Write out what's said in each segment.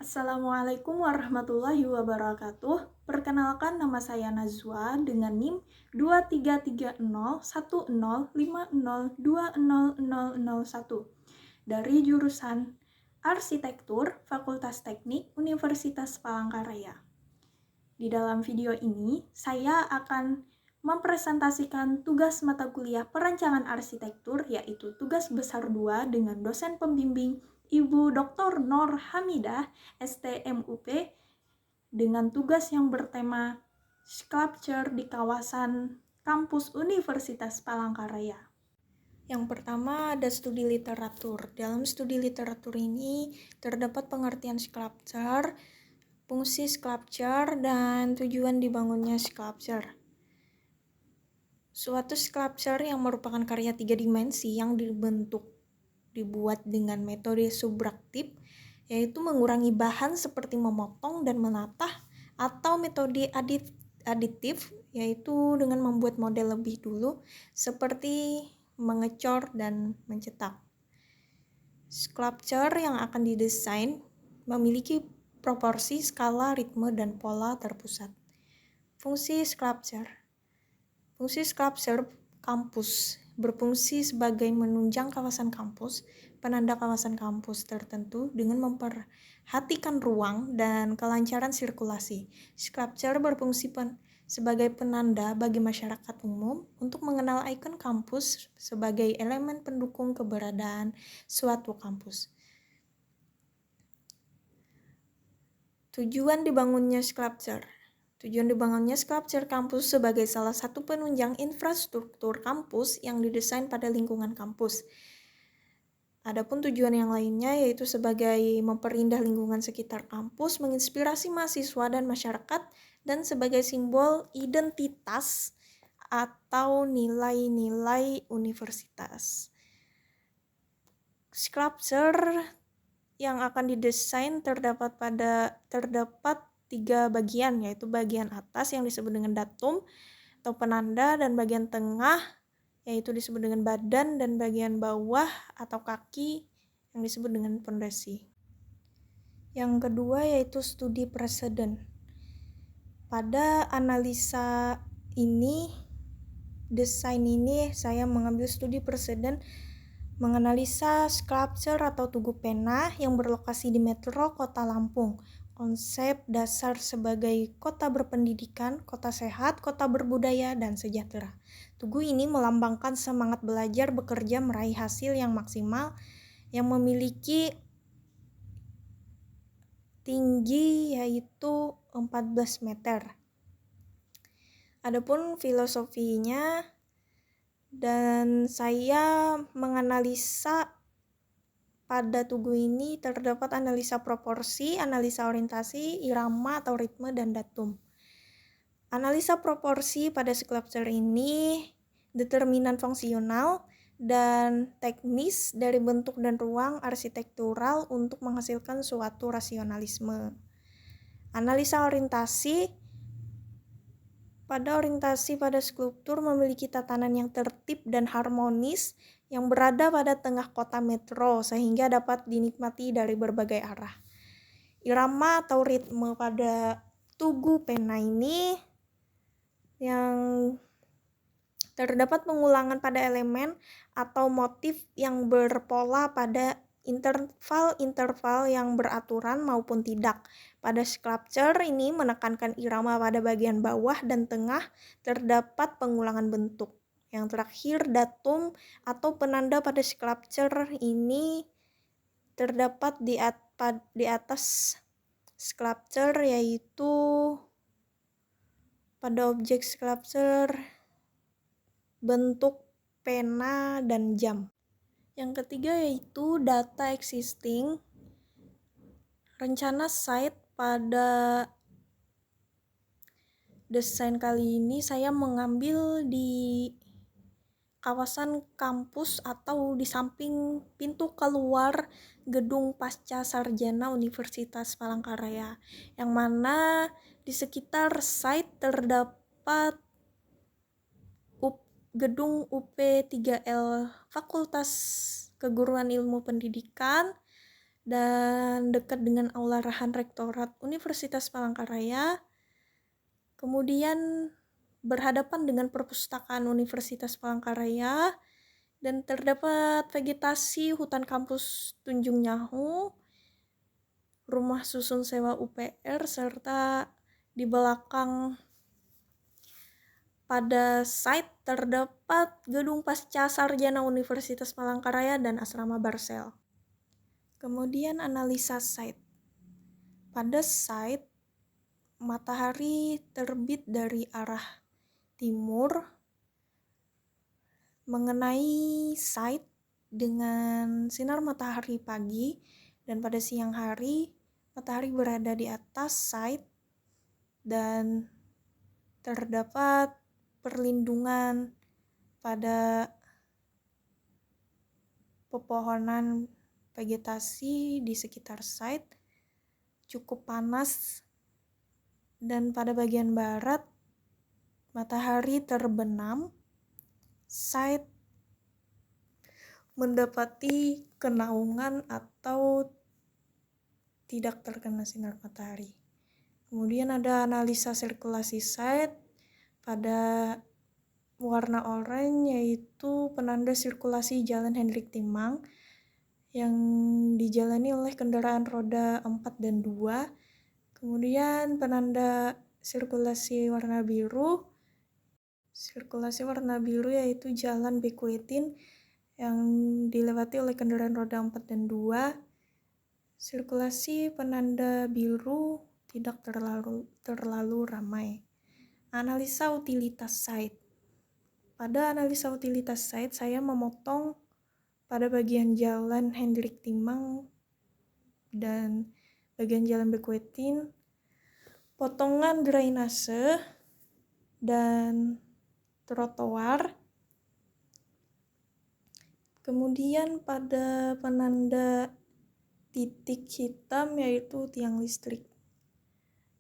Assalamualaikum warahmatullahi wabarakatuh. Perkenalkan, nama saya Nazwa dengan NIM 23301050200001 dari jurusan Arsitektur Fakultas Teknik Universitas Palangkaraya. Di dalam video ini, saya akan mempresentasikan tugas mata kuliah perancangan arsitektur, yaitu tugas besar 2 dengan dosen pembimbing Ibu Dr. Nur Hamidah, STMUP, dengan tugas yang bertema Sculpture di kawasan kampus Universitas Palangkaraya. Yang pertama ada studi literatur. Dalam studi literatur ini terdapat pengertian sculpture, fungsi sculpture, dan tujuan dibangunnya sculpture. Suatu sculpture yang merupakan karya 3 dimensi yang dibuat dengan metode subtraktif, yaitu mengurangi bahan seperti memotong dan menatah, atau metode aditif, yaitu dengan membuat model lebih dulu seperti mengecor dan mencetak. Sculpture yang akan didesain memiliki proporsi, skala, ritme, dan pola terpusat. Fungsi sculpture kampus berfungsi sebagai menunjang kawasan kampus, penanda kawasan kampus tertentu dengan memperhatikan ruang dan kelancaran sirkulasi. Sculpture berfungsi sebagai penanda bagi masyarakat umum untuk mengenal ikon kampus sebagai elemen pendukung keberadaan suatu kampus. Tujuan dibangunnya sculpture kampus sebagai salah satu penunjang infrastruktur kampus yang didesain pada lingkungan kampus. Adapun tujuan yang lainnya yaitu sebagai memperindah lingkungan sekitar kampus, menginspirasi mahasiswa dan masyarakat, dan sebagai simbol identitas atau nilai-nilai universitas. Sculpture yang akan didesain terdapat 3 bagian, yaitu bagian atas yang disebut dengan datum atau penanda, dan bagian tengah yaitu disebut dengan badan, dan bagian bawah atau kaki yang disebut dengan pondasi. Yang kedua yaitu studi preseden. Pada analisa desain ini saya mengambil studi preseden menganalisa sculpture atau tugu pena yang berlokasi di Metro Kota Lampung. Konsep dasar sebagai kota berpendidikan, kota sehat, kota berbudaya, dan sejahtera. Tugu ini melambangkan semangat belajar, bekerja, meraih hasil yang maksimal, yang memiliki tinggi yaitu 14 meter. Adapun filosofinya, dan saya menganalisa pada tugu ini terdapat analisa proporsi, analisa orientasi, irama atau ritme, dan datum. Analisa proporsi pada sculpture ini determinan fungsional dan teknis dari bentuk dan ruang arsitektural untuk menghasilkan suatu rasionalisme. Analisa orientasi pada skulptur memiliki tatanan yang tertib dan harmonis yang berada pada tengah kota metro sehingga dapat dinikmati dari berbagai arah. Irama atau ritme pada tugu pena ini yang terdapat pengulangan pada elemen atau motif yang berpola pada interval-interval yang beraturan maupun tidak. Pada sculpture ini menekankan irama pada bagian bawah dan tengah, terdapat pengulangan bentuk. Yang terakhir, datum atau penanda pada sculpture ini terdapat di atas sculpture, yaitu pada objek sculpture bentuk pena dan jam. Yang ketiga yaitu data existing. Rencana site pada desain kali ini saya mengambil di kawasan kampus atau di samping pintu keluar gedung Pasca Sarjana Universitas Palangkaraya, yang mana di sekitar site terdapat gedung UP3L Fakultas Keguruan Ilmu Pendidikan, dan dekat dengan Aula Rahan Rektorat Universitas Palangkaraya. Kemudian berhadapan dengan perpustakaan Universitas Palangkaraya dan terdapat vegetasi hutan kampus Tunjung Nyahu, rumah susun sewa UPR, serta di belakang pada site terdapat gedung pasca sarjana Universitas Palangkaraya dan asrama Barsel. Kemudian analisa site. Pada site, matahari terbit dari arah timur mengenai site dengan sinar matahari pagi, dan pada siang hari matahari berada di atas site dan terdapat perlindungan pada pepohonan vegetasi di sekitar site. Cukup panas, dan pada bagian barat matahari terbenam. Site mendapati kenaungan atau tidak terkena sinar matahari. Kemudian ada analisa sirkulasi site. Pada warna oranye yaitu penanda sirkulasi Jalan Hendrik Timang yang dijalani oleh kendaraan roda 4 dan 2. Kemudian penanda sirkulasi warna biru. Sirkulasi warna biru yaitu Jalan Bekuetin yang dilewati oleh kendaraan roda 4 dan 2. Sirkulasi penanda biru tidak terlalu ramai. Analisa utilitas site. Pada analisa utilitas site, saya memotong pada bagian Jalan Hendrik Timang dan bagian Jalan Bekuetin potongan drainase dan trotoar. Kemudian pada penanda titik hitam yaitu tiang listrik.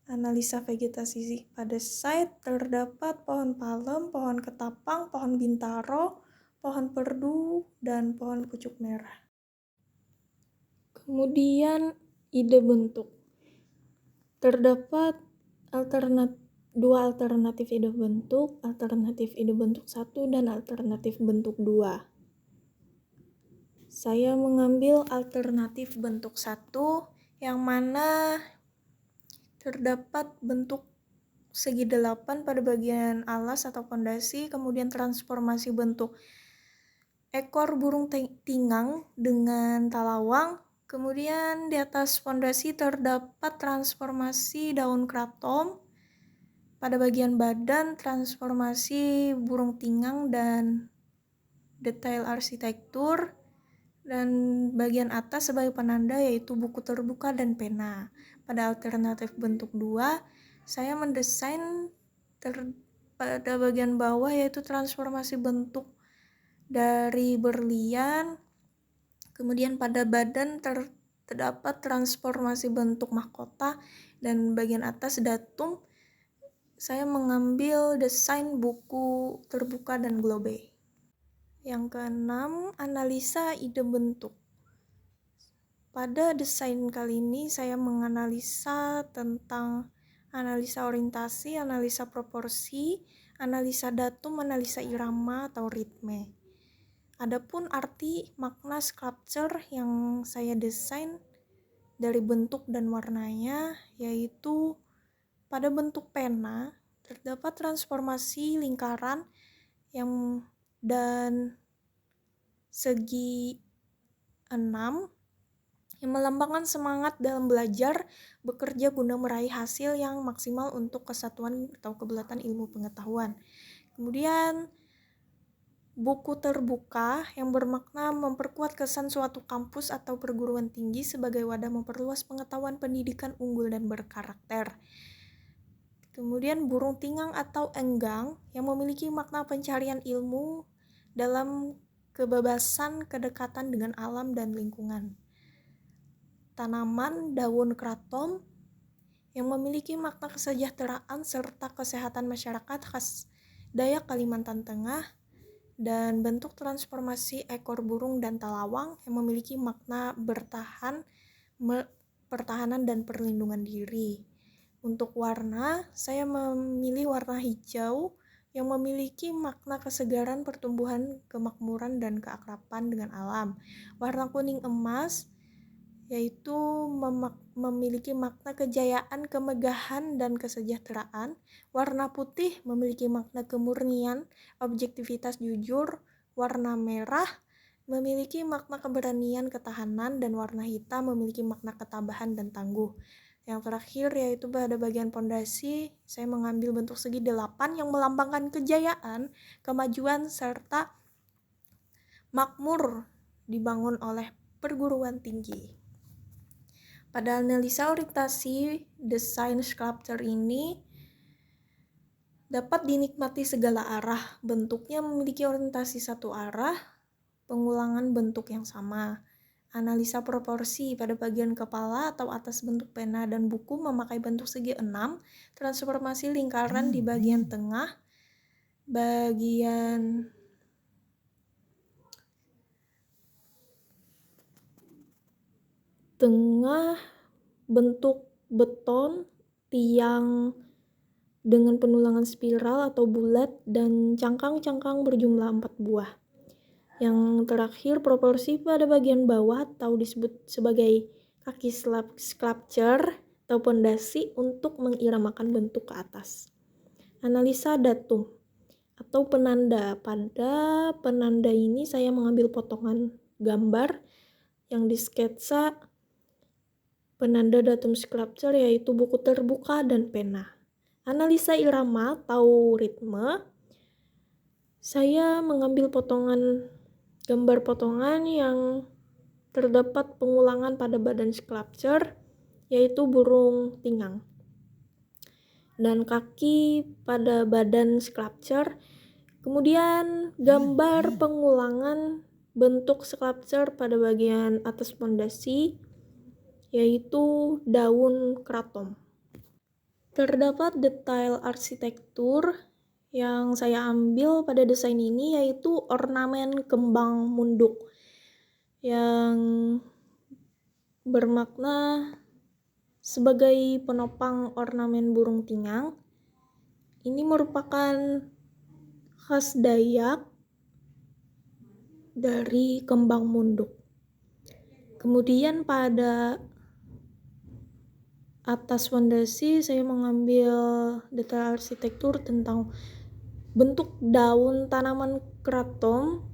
Analisa vegetasi. Pada site terdapat pohon palem, pohon ketapang, pohon bintaro, pohon perdu, dan pohon pucuk merah. Kemudian ide bentuk. Terdapat dua alternatif ide bentuk, alternatif ide bentuk 1 dan alternatif bentuk 2. Saya mengambil alternatif bentuk 1 yang mana terdapat bentuk segi 8 pada bagian alas atau fondasi, kemudian transformasi bentuk ekor burung tingang dengan talawang, kemudian di atas fondasi terdapat transformasi daun kratom, pada bagian badan transformasi burung tingang dan detail arsitektur, dan bagian atas sebagai penanda yaitu buku terbuka dan pena. Pada alternatif bentuk 2, saya mendesain pada bagian bawah yaitu transformasi bentuk dari berlian, kemudian pada badan terdapat transformasi bentuk mahkota, dan bagian atas datum. Saya mengambil desain buku terbuka dan globe. Yang keenam, analisa ide bentuk. Pada desain kali ini saya menganalisa tentang analisa orientasi, analisa proporsi, analisa datum, analisa irama atau ritme. Adapun arti makna sculpture yang saya desain dari bentuk dan warnanya yaitu pada bentuk pena terdapat transformasi lingkaran dan segi 6 yang melambangkan semangat dalam belajar, bekerja guna meraih hasil yang maksimal untuk kesatuan atau kebulatan ilmu pengetahuan. Kemudian buku terbuka yang bermakna memperkuat kesan suatu kampus atau perguruan tinggi sebagai wadah memperluas pengetahuan pendidikan unggul dan berkarakter. Kemudian burung tingang atau enggang yang memiliki makna pencarian ilmu dalam kebebasan kedekatan dengan alam dan lingkungan. Tanaman daun kratom yang memiliki makna kesejahteraan serta kesehatan masyarakat khas Dayak Kalimantan Tengah, dan bentuk transformasi ekor burung dan talawang yang memiliki makna bertahan pertahanan dan perlindungan diri. Untuk warna, saya memilih warna hijau yang memiliki makna kesegaran, pertumbuhan, kemakmuran, dan keakraban dengan alam. Warna kuning emas yaitu memiliki makna kejayaan, kemegahan, dan kesejahteraan. Warna putih memiliki makna kemurnian, objektivitas, jujur. Warna merah memiliki makna keberanian, ketahanan, dan warna hitam memiliki makna ketabahan dan tangguh. Yang terakhir yaitu pada bagian pondasi, saya mengambil bentuk segi 8 yang melambangkan kejayaan, kemajuan, serta makmur dibangun oleh perguruan tinggi. Pada analisa orientasi desain sculpture ini dapat dinikmati segala arah. Bentuknya memiliki orientasi satu arah, pengulangan bentuk yang sama. Analisa proporsi pada bagian kepala atau atas bentuk pena dan buku memakai bentuk segi 6, transformasi lingkaran di bagian tengah, bagian tengah bentuk beton, tiang dengan penulangan spiral atau bulat, dan cangkang-cangkang berjumlah 4 buah. Yang terakhir, proporsi pada bagian bawah atau disebut sebagai kaki sculpture atau pondasi untuk mengiramakan bentuk ke atas. Analisa datum atau penanda. Pada penanda ini saya mengambil potongan gambar yang disketsa penanda datum sculpture yaitu buku terbuka dan pena. Analisa irama atau ritme, saya mengambil gambar potongan yang terdapat pengulangan pada badan sculpture yaitu burung tingang dan kaki pada badan sculpture. Kemudian gambar pengulangan bentuk sculpture pada bagian atas pondasi yaitu daun kratom. Terdapat detail arsitektur yang saya ambil pada desain ini yaitu ornamen kembang munduk yang bermakna sebagai penopang ornamen burung tingang. Ini merupakan khas Dayak dari kembang munduk. Kemudian pada atas fondasi saya mengambil detail arsitektur tentang bentuk daun tanaman kratom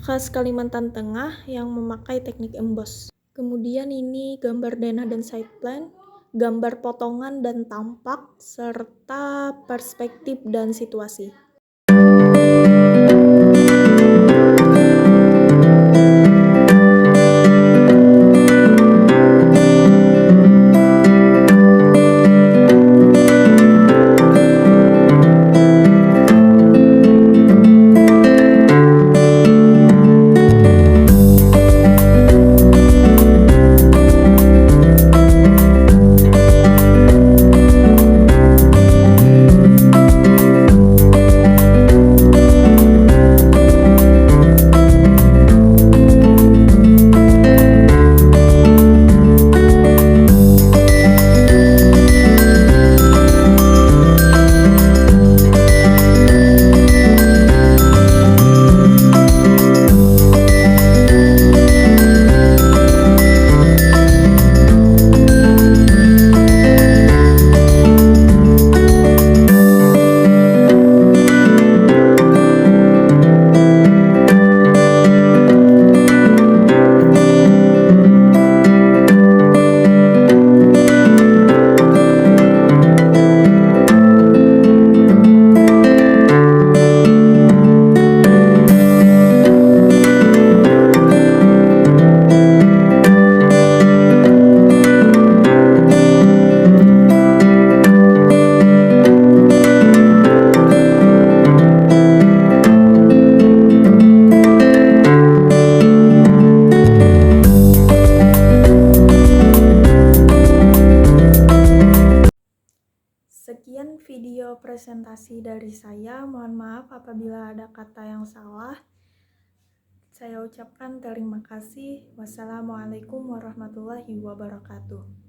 khas Kalimantan Tengah yang memakai teknik emboss. Kemudian ini gambar denah dan side plan, gambar potongan dan tampak, serta perspektif dan situasi. Sekian video presentasi dari saya. Mohon maaf apabila ada kata yang salah. Saya ucapkan terima kasih. Wassalamualaikum warahmatullahi wabarakatuh.